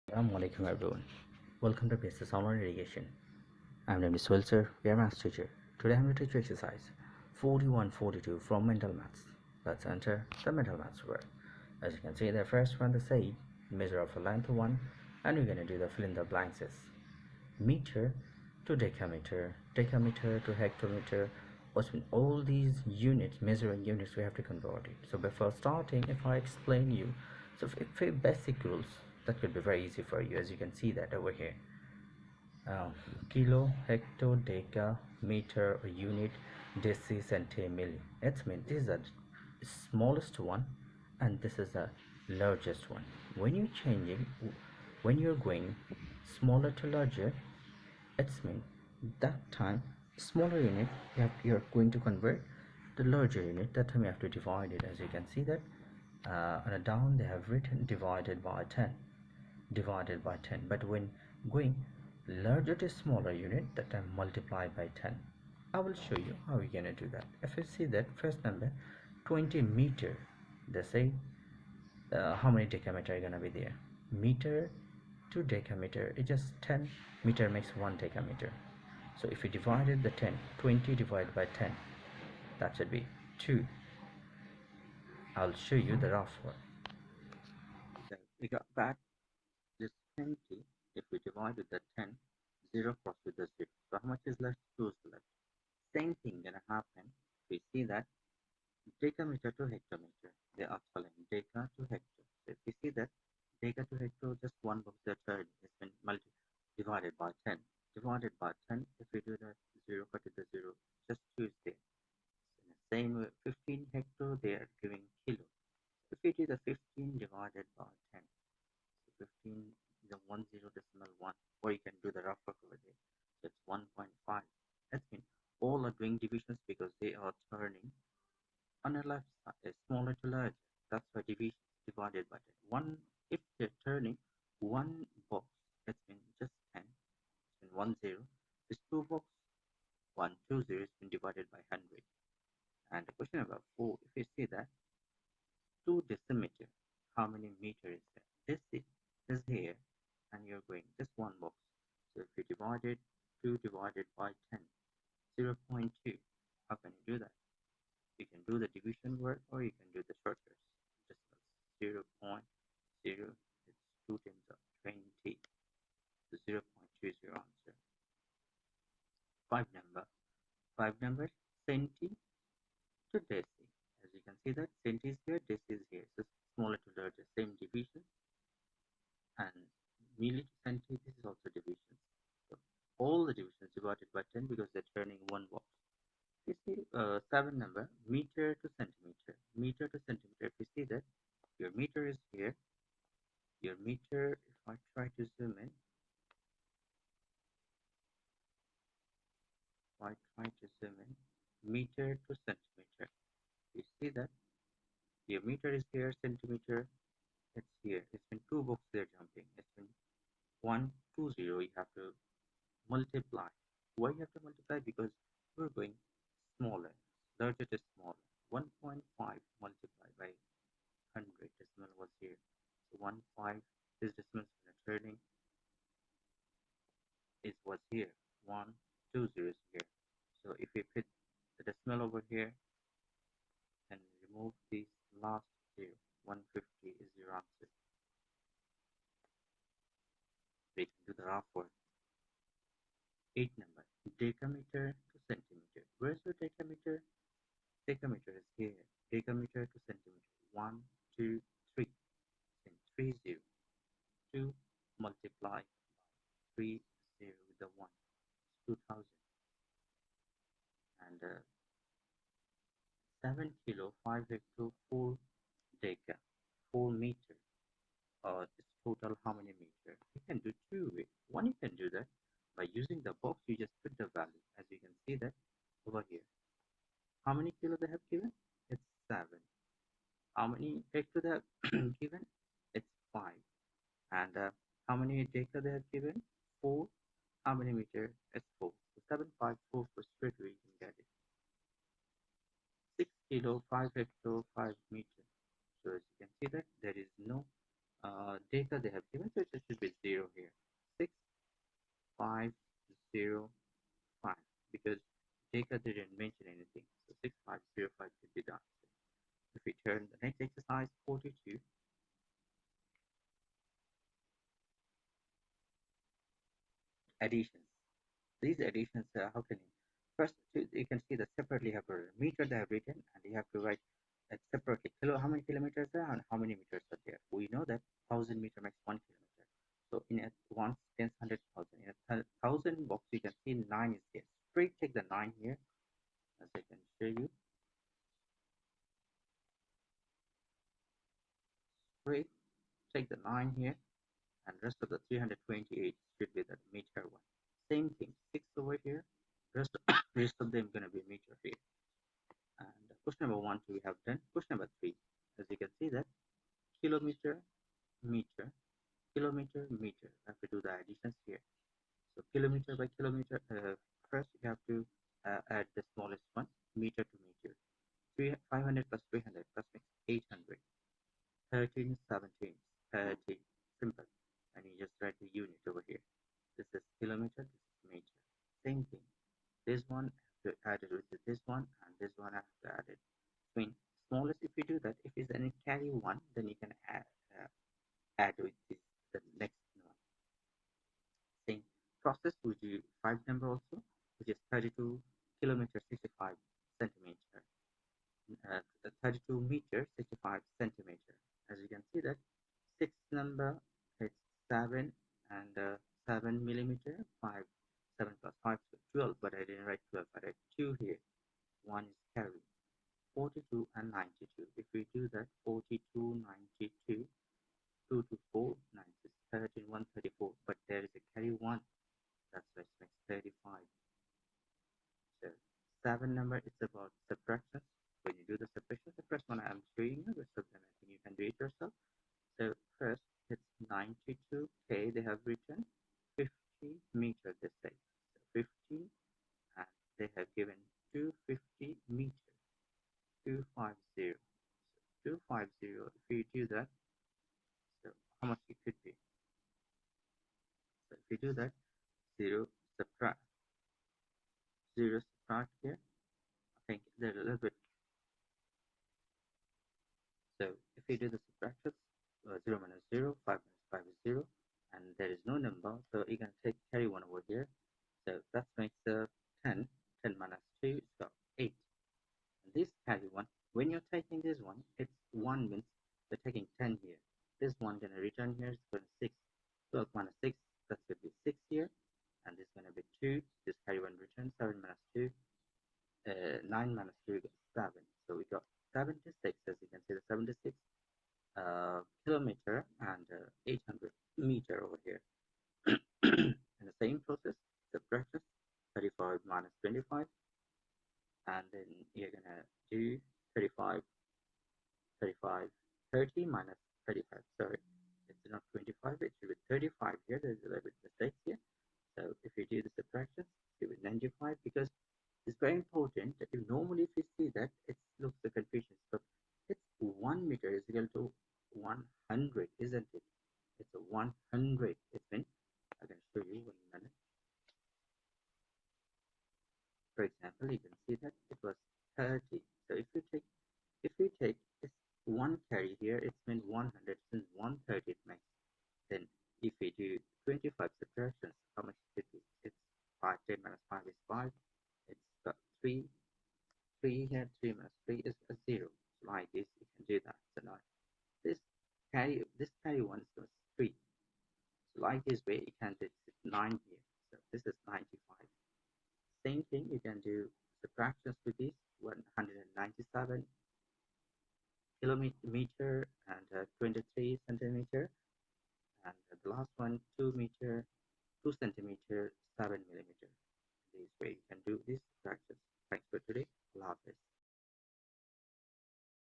Assalamu alaikum everyone. Welcome to Basic Online Irrigation. I'm named Swelter, your maths teacher. Today I'm going to teach you exercise 4142 from Mental Maths. Let's enter the Mental Maths word. As you can see, the first one, the say measure of a length 1, and we're going to do the fill in the blanks is meter to decameter, decameter to hectometer. What's in all these units, measuring units, we have to convert it. So before starting, if I explain you, so if basic rules, that could be very easy for you, as you can see that over here. Kilo, hecto, deca, meter, or unit, deci, centi, milli. It means this is the smallest one, and this is the largest one. When you're changing, when you're going smaller to larger, it's mean that time smaller unit you're going to convert the larger unit. That time you have to divide it, as you can see that on a down they have written divided by 10, divided by 10. But when going larger to smaller unit, that time multiply by 10. I will show you how we're gonna do that. If you see that first number 20 meter, they say how many decameter are gonna be there. Meter to decameter is just 10. Meter makes 1 decameter. So if we divided the 10, 20 divided by 10, that should be 2. I'll show you the rough one. So we got back this 20. If we divided the 10, 0 cross with the 0. So how much is left? 2 is left. Same thing gonna happen. We see that decameter to hectometer, they are following deca to hecto. So if we see that deca to hecto, just one box the third has been divided by 10. Divided by 10, if we do that 0 cut to the 0, just 2 is there. So in the same way, 15 hecto, they are giving kilo. If we do the 15 divided by 10, so 15 is a 10.1, or you can do the rough work over there. So it's 1.5. That means all are doing divisions because they are turning on the left side is smaller to larger. That's why division divided by 10. One, if they're turning one box, it's been just 10, it's been 1 0. This two box, 1 2 0, it's been divided by 100. And the question about 4, if you see that 2 decimeter, how many meter is that? This is here, and you're going this one box. So if you divided 2 divided by 10, 0.2, how can you do that? You can do the division work, or you can do the shortcuts. Just 0.0, it's 2 tens of 20. So 0.2 is your answer. 5 number. 5 number, centi to deci. As you can see that centi is here, deci is here. So smaller to larger, same division. And milli to centi, this is also division. So all the divisions divided by 10 because they're turning one box. You see 7 number, meter to centimeter. Meter to centimeter, if you see that your meter is here, your meter, if I try to zoom in, meter to centimeter, you see that your meter is here, centimeter, it's here. It's been two books they're jumping. It's been 120. You have to multiply. Why you have to multiply? Because we're going smaller, larger to smaller. 1.5 multiplied by 100, decimal was here. So 1.5, this decimal is turning, is was here. 120 is here. So if we put the decimal over here and remove this last 0, 150 is your answer. We can do the rough work. 8 number, decameter to centimeter. Where's your decameter? Decameter is here. Decameter to centimeter. 1, 2, 3. Then 3 0. 2 multiply by 3 0 with the 1. 2000. And 7 kilo, 5 hecto, 4 deca, 4 meter. It's total how many meter? You can do two ways. One, you can do that by using the box. You just put the value, as you can see that over here. How many kilo they have given? It's 7. How many hecto they have given? It's 5. And how many deca they have given? 4. How many meter? It's 4. So 7, 5, 4 for straight away you can get it. 6 kilo, 5 hecto, 5 meter. So as you can see that there is no Data they have given, so it should be 0 here. 6505, because data didn't mention anything. So 6505 should be done. If we turn the next exercise 42, additions. These additions, how can you? First, you can see that separately have a meter they have written, and you have to write separately how many kilometers there and how many meters are there. We know that 1,000 meter makes 1 kilometer. So in a once, tens, hundred, thousand. In a thousand box, you can see 9 is here. Straight take the 9 here, as I can show you. Straight take the 9 here, and rest of the 328 should be the meter one. Same thing, 6 over here. Rest rest of them gonna be meter here. And question number 1, 2 we have done. Question number 3, as you can see that kilometer, meter, kilometer, meter. I have to do the additions here. So kilometer by kilometer, first you have to add the smallest one, meter to meter. 500 plus 300 plus makes 800. 13, 17, 30, simple. And you just write the unit over here. This is kilometer, this is meter. Same thing. This one I have to add it with this one, and this one I have to add it. I mean, smallest, if you do that, if it's any carry one, then you can add with this the next one. Same process with the 5 number also, which is 32 kilometer 65 centimeter. 32 meter 65 centimeter. As you can see that 6 number, it's 7, and 7 millimeter 5, 7 plus 5, so 12, but I didn't write 12, I write 2 here. 1 is carry. 42 and 92. If we do that, 42, 92, 2 to 4, 9, 6, 13, 134, but there is a carry 1, that's why it makes 35. So 7 number is about subtraction. When you do the subtraction, the first one I'm showing you, the rest of them I think you can do it yourself. So first it's 92k, they have written 50 meter this say. So 50, and they have given 250 meter, 250. So 250, if you do that, so how much it could be? So if you do that, 0 subtract, 0 subtract here, I think they're a little bit. So if you do the subtraction, 0 minus 0, 5 minus 5 is 0, and there is no number, so you can take carry 1 over here. So that makes 10. 10 minus 2 is got 8. And this carry 1, when you're taking this one, it's 1 means you're taking 10 here. This one going to return here is going to 6. 12 minus 6, that should be 6 here. And this is going to be 2. This carry 1 return, 7 minus 2. 9 minus 2, we got 7. So we got 76, as you can see, the 76 kilometer and 800 meter over here. In the same process, subtraction 35 minus 25, and then you're gonna do 35, 35, 30 minus 35. Sorry, it's not 25, it should be 35 here. There's a little bit mistake here. So if you do the subtraction, it will be 95, because it's very important that you normally if you see that it looks the confusion, but it's 1 meter is equal to 100, isn't it? It's a 100. It's been, I can show you 1 minute. For example, you can see that it was 30. So if you take this one carry here, it's been 100, since 130 it makes. Then if we do 25 subtractions, how much it is? It's 5. 10 minus 5 is 5. It's got 3. 3 here, 3 minus 3 is a 0. So like this, you can do that. So now this carry one is 3. So like this way, you can do 9 here. So this is 95. Same thing, you can do subtractions with this 197 kilometer and 23 centimeter, and the last one 2 meter, 2 centimeter, 7 millimeter. This way you can do these subtractions. Thanks for today. Allah Hafiz.